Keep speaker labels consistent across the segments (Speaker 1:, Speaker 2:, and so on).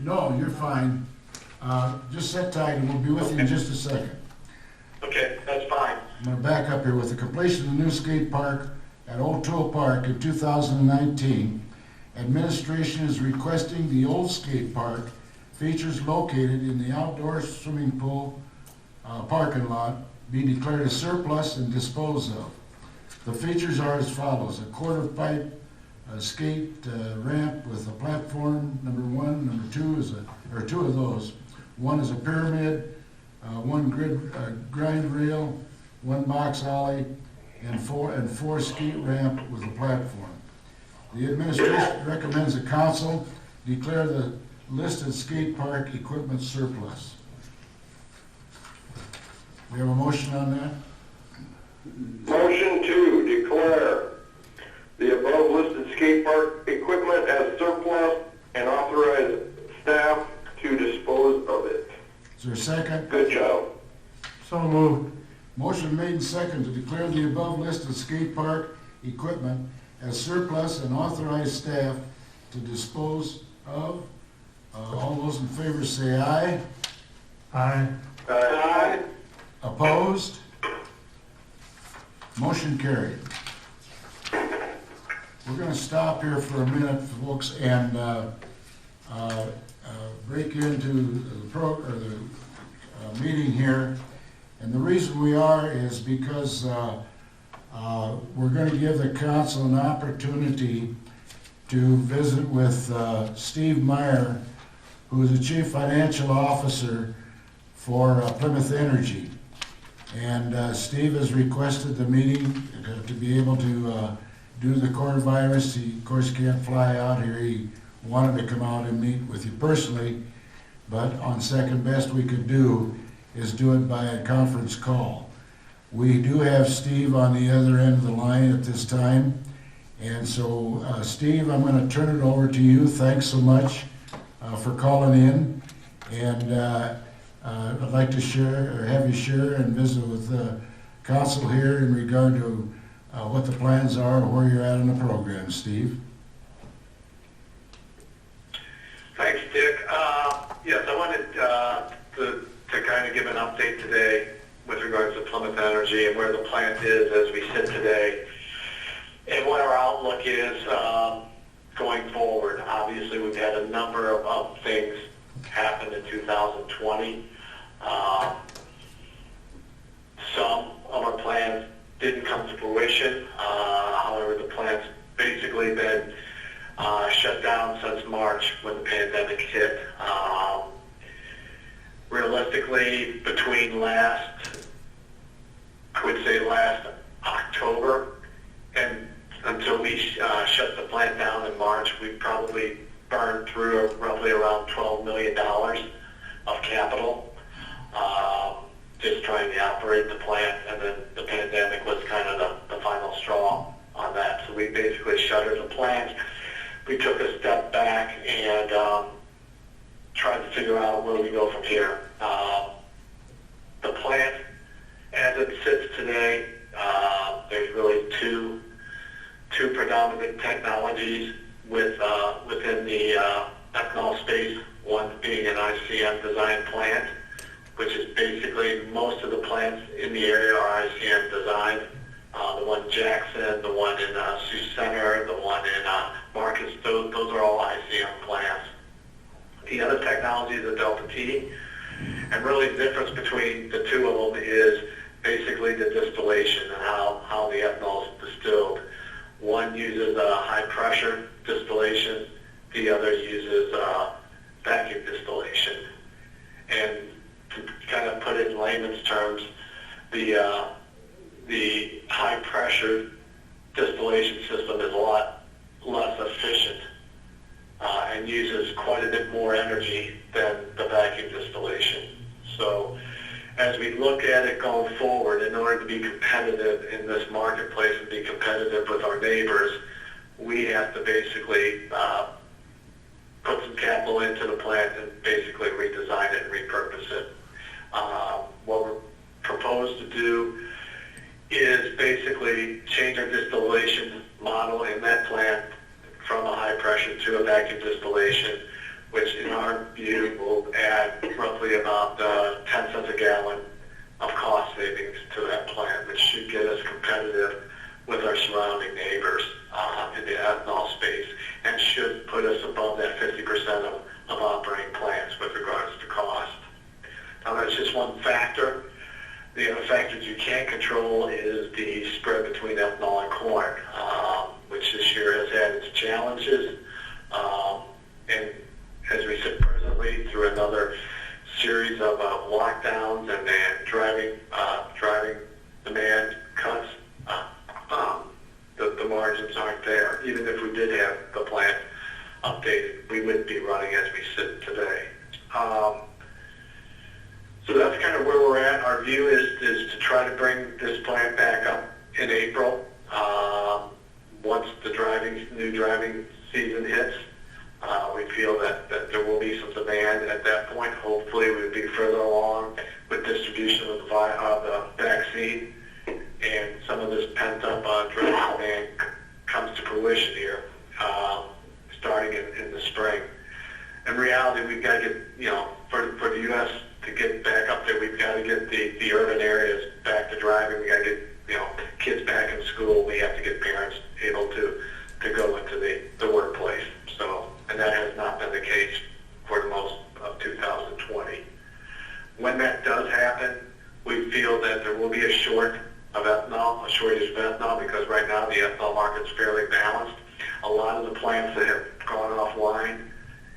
Speaker 1: No, you're fine. Just sit tight and we'll be with you in just a second.
Speaker 2: Okay, that's fine.
Speaker 1: I'm going to back up here. With the completion of the new skate park at Old Tool Park in 2019, administration is requesting the old skate park features located in the outdoor swimming pool parking lot be declared a surplus and disposed of. The features are as follows: a quarter pipe skate ramp with a platform, number one. Number two is two of those. One is a pyramid, one grind rail, one box ollie, and four skate ramp with a platform. The administration recommends the council declare the listed skate park equipment surplus. We have a motion on that?
Speaker 3: Motion to declare the above listed skate park equipment as surplus and authorize staff to dispose of it.
Speaker 1: Is there a second?
Speaker 3: Good job.
Speaker 1: So moved. Motion made and second to declare the above listed skate park equipment as surplus and authorize staff to dispose of. All those in favor say aye.
Speaker 4: Aye.
Speaker 3: Aye.
Speaker 1: Opposed? Motion carried. We're going to stop here for a minute, folks, and break into the meeting here. And the reason we are is because we're going to give the council an opportunity to visit with Steve Meyer, who is the Chief Financial Officer for Plymouth Energy. And Steve has requested the meeting to be able to due to the coronavirus. He, of course, can't fly out here. He wanted to come out and meet with you personally, but on second best we could do is do it by a conference call. We do have Steve on the other end of the line at this time. And so, Steve, I'm going to turn it over to you. Thanks so much for calling in. And I'd like to share, or have you share and visit with the council here in regard to what the plans are, where you're at in the program, Steve.
Speaker 2: Thanks, Dick. Yes, I wanted to kind of give an update today with regards to Plymouth Energy and where the plant is as we sit today, and what our outlook is going forward. Obviously, we've had a number of things happen in 2020. Some of our plans didn't come to fruition. However, the plant's basically been shut down since March when the pandemic hit. Realistically, between last October and until we shut the plant down in March, we probably burned through roughly around $12 million of capital just trying to operate the plant, and then the pandemic was kind of the final straw on that. So we basically shuttered the plant. We took a step back and tried to figure out where we go from here. The plant, as it sits today, there's really two predominant technologies within the ethanol space, one being an ICM design plant, which is basically most of the plants in the area are ICM designed. The one in Jackson, the one in Sioux Center, the one in Marcus, those are all ICM plants. The other technology is a Delta T, and really the difference between the two of them is basically the distillation and how the ethanol is distilled. One uses high pressure distillation, the other uses vacuum distillation. And to kind of put it in layman's terms, the high pressure distillation system is a lot less efficient and uses quite a bit more energy than the vacuum distillation. So as we look at it going forward, in order to be competitive in this marketplace and be competitive with our neighbors, we have to basically put some capital into the plant and basically redesign it and repurpose it. What we're proposed to do is basically change our distillation model in that plant from a high pressure to a vacuum distillation, which in our view roughly about 10 cents a gallon of cost savings to that plant, which should get us competitive with our surrounding neighbors in the ethanol space, and should put us above that 50% of operating plants with regards to cost. Now that's just one factor. The other factors you can't control is the spread between ethanol and corn, which this year has had its challenges. And as we sit presently through another series of lockdowns and driving demand cuts, the margins aren't there. Even if we did have the plant updated, we wouldn't be running as we sit today. So that's kind of where we're at. Our view is to try to bring this plant back up in April, once the new driving season hits. We feel that there will be some demand at that point. Hopefully we'll be further along with distribution of the vaccine, and some of this pent-up driving demand comes to fruition here, starting in the spring. In reality, we've got to get, for the U.S. to get back up there, we've got to get the urban areas back to driving. We got to get, kids back in school. We have to get parents able to go into the workplace. So, and that has not been the case for the most of 2020. When that does happen, we feel that there will be a shortage of ethanol, because right now the ethanol market's fairly balanced. A lot of the plants that have gone offline,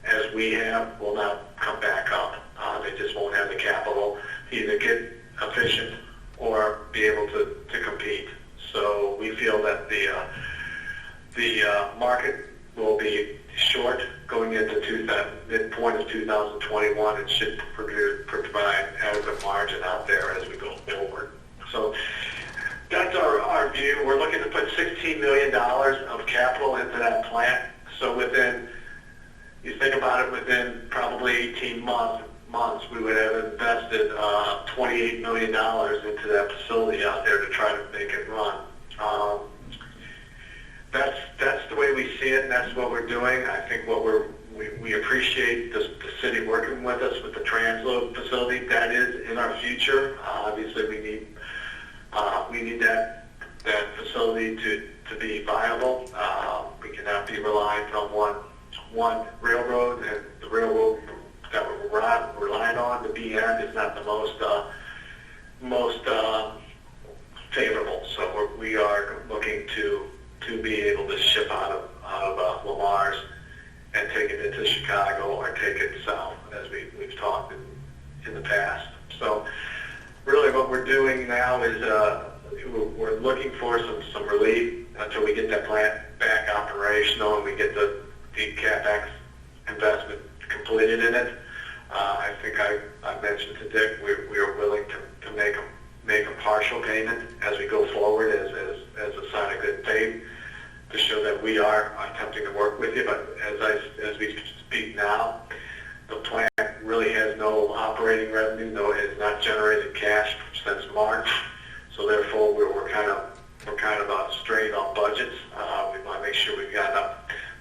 Speaker 2: as we have, will not come back up. They just won't have the capital to either get efficient or be able to compete. So we feel that the market will be short going into midpoint of 2021, and should provide adequate margin out there as we go forward. So that's our view. We're looking to put $16 million of capital into that plant. So you think about it, within probably 18 months, we would have invested $28 million into that facility out there to try to make it run. That's the way we see it, and that's what we're doing. I think we appreciate the city working with us with the transload facility. That is in our future. Obviously, we need that facility to be viable. We cannot be reliant on one railroad, and the railroad that we're relying on, the BN, is not the most favorable. So we are looking to be able to ship out of Lamar's and take it into Chicago or take it south, as we've talked in the past. So really what we're doing now is we're looking for some relief until we get that plant back operational and we get the CapEx investment completed in it. I think I mentioned to Dick we are willing to make a partial payment as we go forward as a sign of good faith, to show that we are attempting to work with you. But as we speak now, the plant really has no operating revenue, it has not generated cash since March. So therefore, we're kind of strained on budgets. We want to make sure we've got enough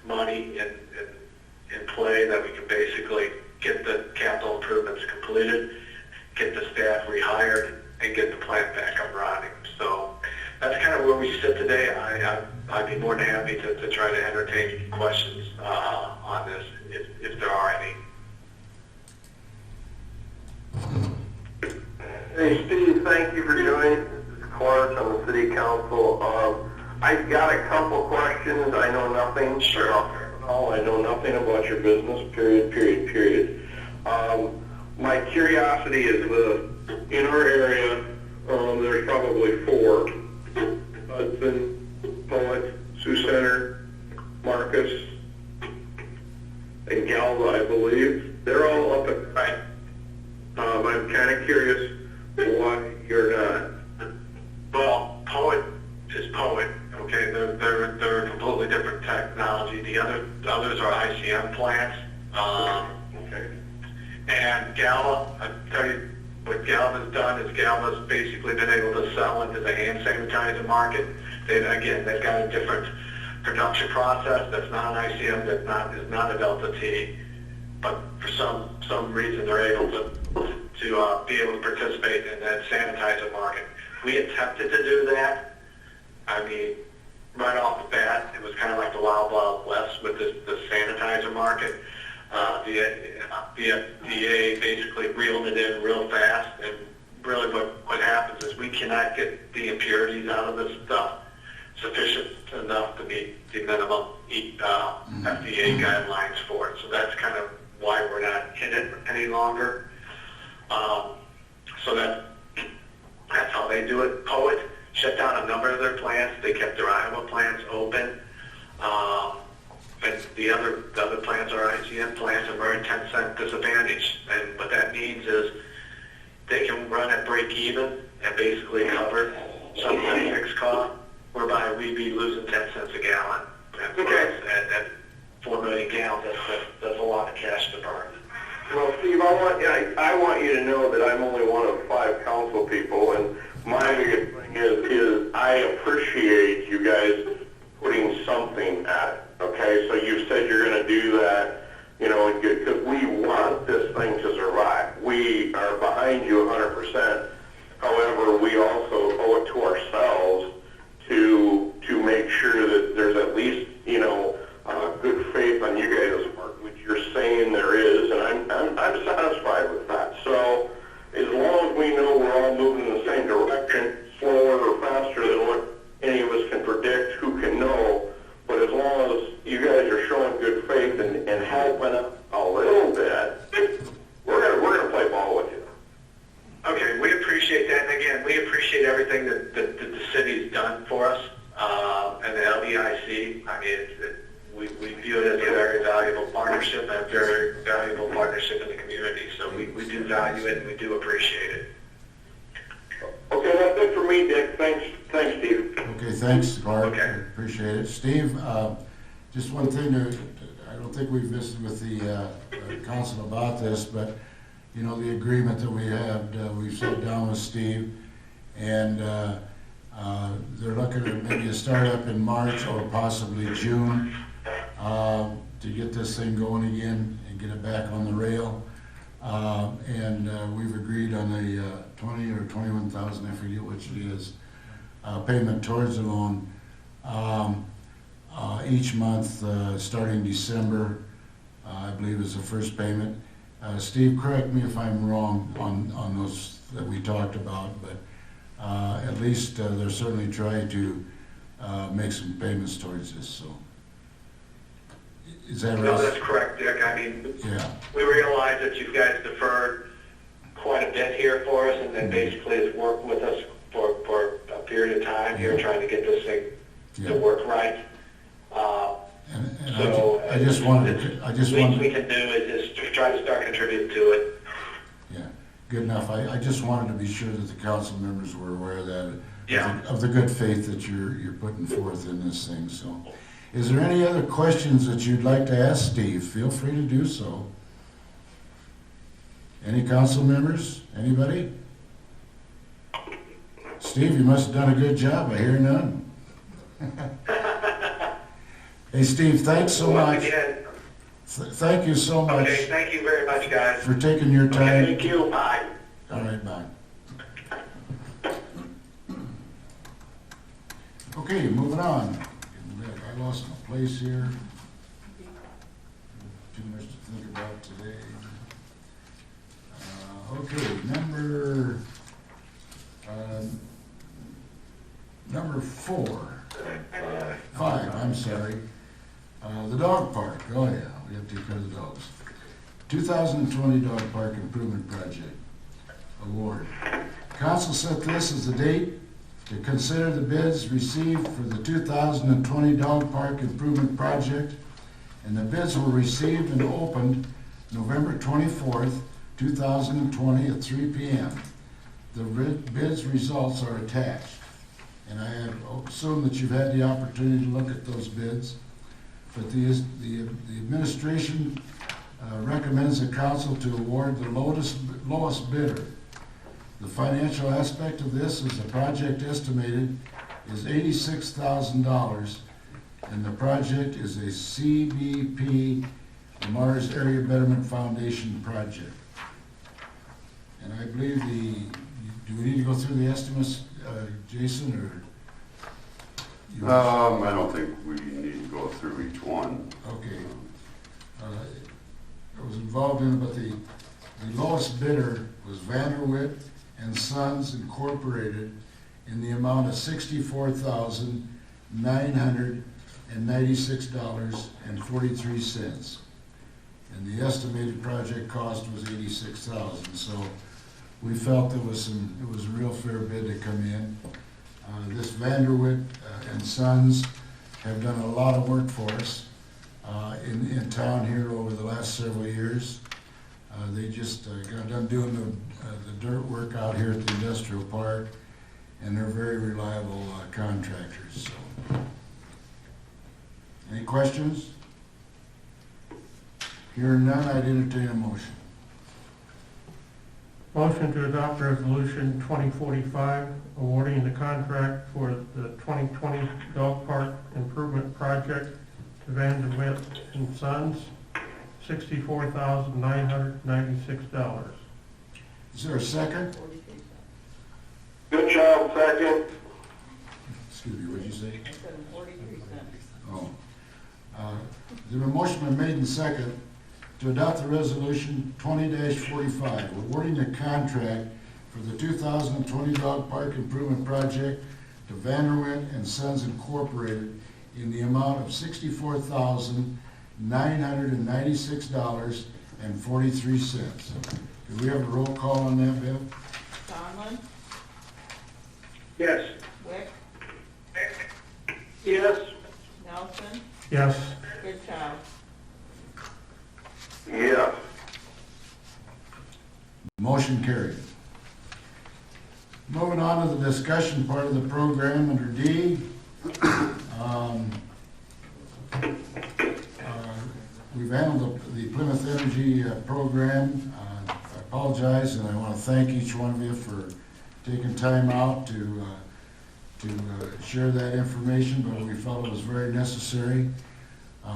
Speaker 2: money in play that we can basically get the capital improvements completed, get the staff rehired, and get the plant back up running. So that's kind of where we sit today. I'd be more than happy to try to entertain questions on this, if there are any.
Speaker 3: Hey Steve, thank you for joining. This is Clark on the City Council. I've got a couple questions. I know nothing.
Speaker 2: Sure.
Speaker 3: I know nothing about your business, period. My curiosity is in our area, there's probably 4. Hudson, Poet, Sioux Center, Marcus, and Galva, I believe. They're all up at night. I'm kind of curious why you're not.
Speaker 2: Well, Poet is Poet. Okay, they're a completely different technology. The others are ICM plants.
Speaker 3: Okay.
Speaker 2: And Galva, I tell you, what Galva's done is Galva's basically been able to sell into the hand sanitizer market. They've got a different production process. That's not an ICM. That is not a Delta T. but for some reason they're able to be able to participate in that sanitizer market. We attempted to do that. I mean, right off the bat, it was kind of like the Wild Wild West with the sanitizer market. The FDA basically reeled it in real fast, and really what happens is we cannot get the impurities out of this stuff sufficient enough to meet the minimum FDA guidelines for it. So that's kind of why we're not in it any longer. So that's how they do it. Poet shut down a number of their plants. They kept their Iowa plants open. But the other plants are ICM plants, and we're at 10-cent disadvantage. And what that means is they can run at break even and basically cover some of the fixed cost, whereby we'd be losing 10 cents a gallon. And for us, at 4 million gallons, that's a lot of cash to burn.
Speaker 3: Well, Steve, I want you to know that I'm only one of 5 council people, and my biggest thing is I appreciate you guys putting something at it. Okay, so you said you're going to do that, you know, because we want this thing to survive. We are behind you 100%. However, we also owe it to ourselves to make sure that there's at least, you know, good faith on you guys' part, which you're saying there is, and I'm satisfied with that. So as long as we know we're all moving in the same direction, slower or faster than what any of us can predict, who can know, but as long as you guys are showing good faith and helping us a little bit, we're gonna play ball with you.
Speaker 2: Okay, we appreciate that, and again, we appreciate everything that the city's done for us, and the LBIC. I mean, we view it as a very valuable partnership, and a very valuable partnership in the community, so we do value it, and we do appreciate it.
Speaker 3: Okay, that's it for me, Dick. Thanks, Steve.
Speaker 1: Okay, thanks, Clark.
Speaker 2: Okay.
Speaker 1: I appreciate it. Steve, just one thing, I don't think we've visited with the council about this, but, you know, the agreement that we had, we've sat down with Steve, and they're looking at maybe a startup in March or possibly June to get this thing going again and get it back on the rail. And we've agreed on the 20 or 21,000, I forget which it is, payment towards the loan each month, starting December, I believe is the first payment. Steve, correct me if I'm wrong on those that we talked about, but at least they're certainly trying to make some payments towards this, so. Is that right?
Speaker 2: No, that's correct, Dick. I mean,
Speaker 1: Yeah.
Speaker 2: we realize that you guys deferred quite a bit here for us, and then basically has worked with us for a period of time here, trying to get this thing to work right.
Speaker 1: And
Speaker 2: So
Speaker 1: I just wanted,
Speaker 2: least we can do is just try to start contributing to it.
Speaker 1: yeah, good enough. I just wanted to be sure that the council members were aware of that,
Speaker 2: Yeah.
Speaker 1: of the good faith that you're putting forth in this thing, so. Is there any other questions that you'd like to ask Steve? Feel free to do so. Any council members? Anybody? Steve, you must have done a good job. I hear none. Hey, Steve, thanks so
Speaker 2: Once
Speaker 1: much.
Speaker 2: again,
Speaker 1: Thank you so much
Speaker 2: okay, thank you very much, guys.
Speaker 1: for taking your time.
Speaker 2: Thank you. Bye.
Speaker 1: All right, bye. Okay, moving on. I lost my place here. Too much to think about today. Okay, number 5, I'm sorry. The dog park, oh yeah, we have to take care of the dogs. 2020 Dog Park Improvement Project Award. Council set this as the date to consider the bids received for the 2020 Dog Park Improvement Project, and the bids were received and opened November 24th, 2020 at 3 p.m. The bids results are attached, and I assume that you've had the opportunity to look at those bids, but the administration recommends the council to award the lowest bidder. The financial aspect of this is the project estimated is $86,000, and the project is a CBP the Mars Area Betterment Foundation project. And I believe do we need to go through the estimates, Jason, or?
Speaker 4: I don't think we need to go through each one.
Speaker 1: Okay. I was involved in it, but the lowest bidder was Vanderwit and Sons Incorporated in the amount of $64,996.43. And the estimated project cost was $86,000. So we felt it was a real fair bid to come in. This Vanderwit and Sons have done a lot of work for us in town here over the last several years. They just got done doing the dirt work out here at the industrial park, and they're very reliable contractors. So, any questions? Hearing none, I'd entertain a motion.
Speaker 5: Motion to adopt resolution 2045, awarding the contract for the 2020 dog park improvement project to Vanderwit and Sons, $64,996.
Speaker 1: Is there a second?
Speaker 3: Good job, second.
Speaker 1: Excuse me, what did you say?
Speaker 6: I said 43 cents.
Speaker 1: Oh. There's a motion been made and second to adopt the resolution 20-45, awarding the contract for the 2020 dog park improvement project to Vanderwit and Sons Incorporated in the amount of $64,996.43. Do we have a roll call on that, Bill?
Speaker 6: Donlin,
Speaker 3: Yes.
Speaker 6: Wick,
Speaker 3: Yes.
Speaker 6: Nelson,
Speaker 5: Yes.
Speaker 6: Goodchild.
Speaker 3: Yeah.
Speaker 1: Motion carried. Moving on to the discussion part of the program under D. We've handled the Plymouth Energy program. I apologize, and I want to thank each one of you for taking time out to share that information, but we felt it was very necessary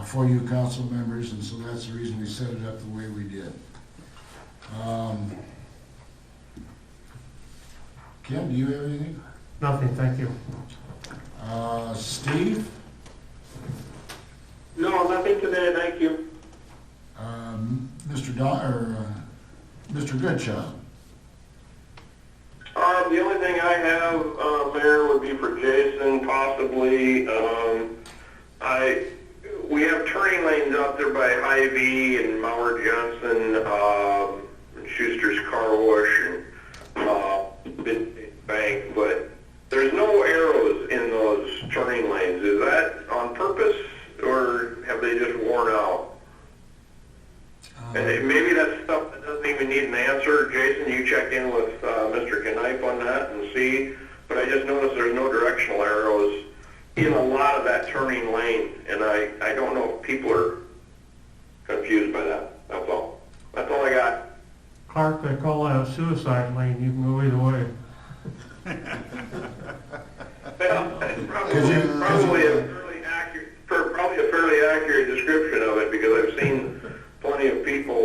Speaker 1: for you council members, and so that's the reason we set it up the way we did. Kim, do you have anything?
Speaker 5: Nothing, thank you.
Speaker 1: Steve?
Speaker 3: No, nothing today, thank you.
Speaker 1: Mr. Goodchild?
Speaker 3: The only thing I have, Mayor, would be for Jason, possibly. We have turning lanes out there by Hy-Vee and Mauer Johnson, and Schuster's Car Wash, and Bank, but there's no arrows in those turning lanes. Is that on purpose, or have they just worn out? And maybe that's stuff that doesn't even need an answer. Jason, you check in with Mr. Knipe on that and see. But I just noticed there's no directional arrows in a lot of that turning lane, and I don't know if people are confused by that. That's all. That's all I got.
Speaker 5: Clark, they call that a suicide lane, you can go either way.
Speaker 3: Well, that's probably a fairly accurate description of it, because I've seen plenty of people,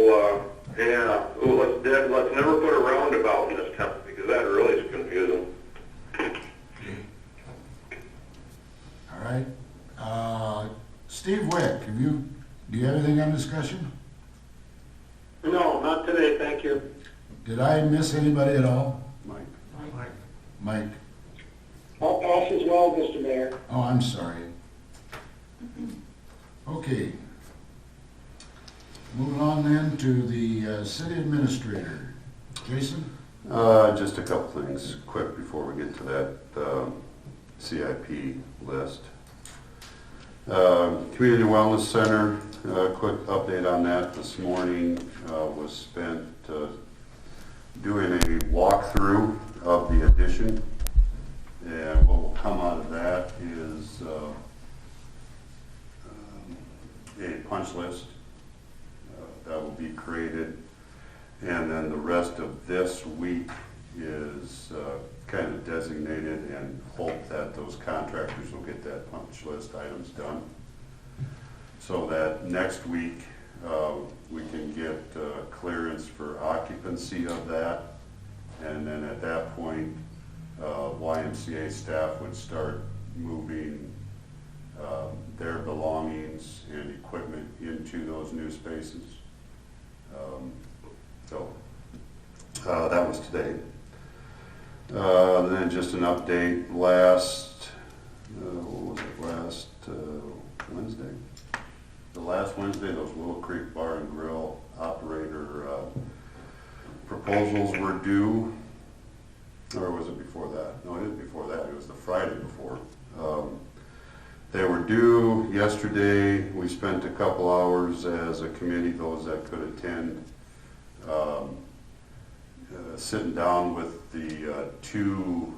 Speaker 3: let's never put a roundabout in this town, because that really is confusing.
Speaker 1: All right. Steve Wick, do you have anything on discussion?
Speaker 3: No, not today, thank you.
Speaker 1: Did I miss anybody at all?
Speaker 4: Mike?
Speaker 5: Mike.
Speaker 1: Mike?
Speaker 3: I'll pass as well, Mr. Mayor.
Speaker 1: Oh, I'm sorry. Okay. Moving on then to the city administrator. Jason?
Speaker 4: Just a couple things quick before we get to that CIP list. Community Wellness Center, quick update on that this morning, was spent doing a walkthrough of the addition, and what will come out of that is a punch list that will be created, and then the rest of this week is kind of designated, and hope that those contractors will get that punch list items done, so that next week we can get clearance for occupancy of that. And then at that point, YMCA staff would start moving their belongings and equipment into those new spaces. That was today. Then just an update, last Wednesday? The last Wednesday, those Willow Creek Bar and Grill operator proposals were due, or was it before that? No, it is before that, it was the Friday before. They were due yesterday. We spent a couple hours as a committee, those that could attend, sitting down with the two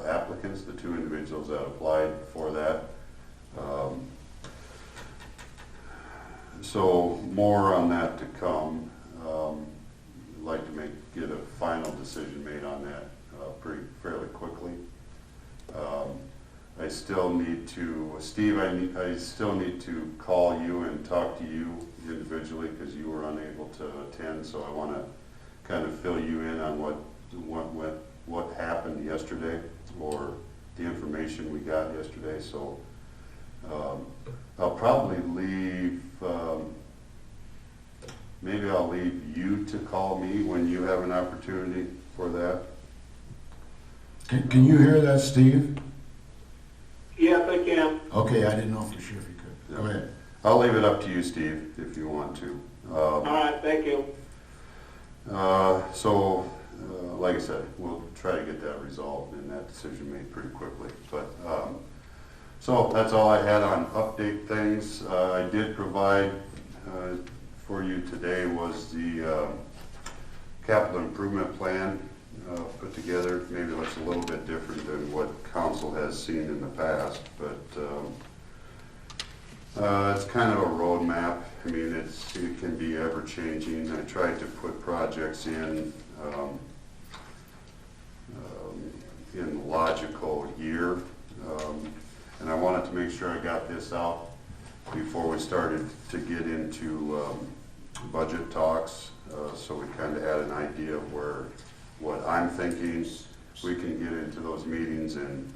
Speaker 4: applicants, the two individuals that applied for that. So more on that to come. I'd like to get a final decision made on that fairly quickly. I still need to, Steve, I still need to call you and talk to you individually because you were unable to attend, so I want to kind of fill you in on what happened yesterday, or the information we got yesterday. So I'll probably leave, maybe I'll leave you to call me when you have an opportunity for that.
Speaker 1: Can you hear that, Steve?
Speaker 3: Yes, I can.
Speaker 1: Okay, I didn't know for sure if you could. Go ahead.
Speaker 4: I'll leave it up to you, Steve, if you want to.
Speaker 3: All right, thank you.
Speaker 4: Like I said, we'll try to get that resolved and that decision made pretty quickly. But so that's all I had on update things. I did provide for you today was the capital improvement plan put together. Maybe it looks a little bit different than what council has seen in the past, but it's kind of a roadmap. I mean, it can be ever changing. I tried to put projects in logical year, and I wanted to make sure I got this out before we started to get into budget talks, so we kind of had an idea of what I'm thinking. We can get into those meetings and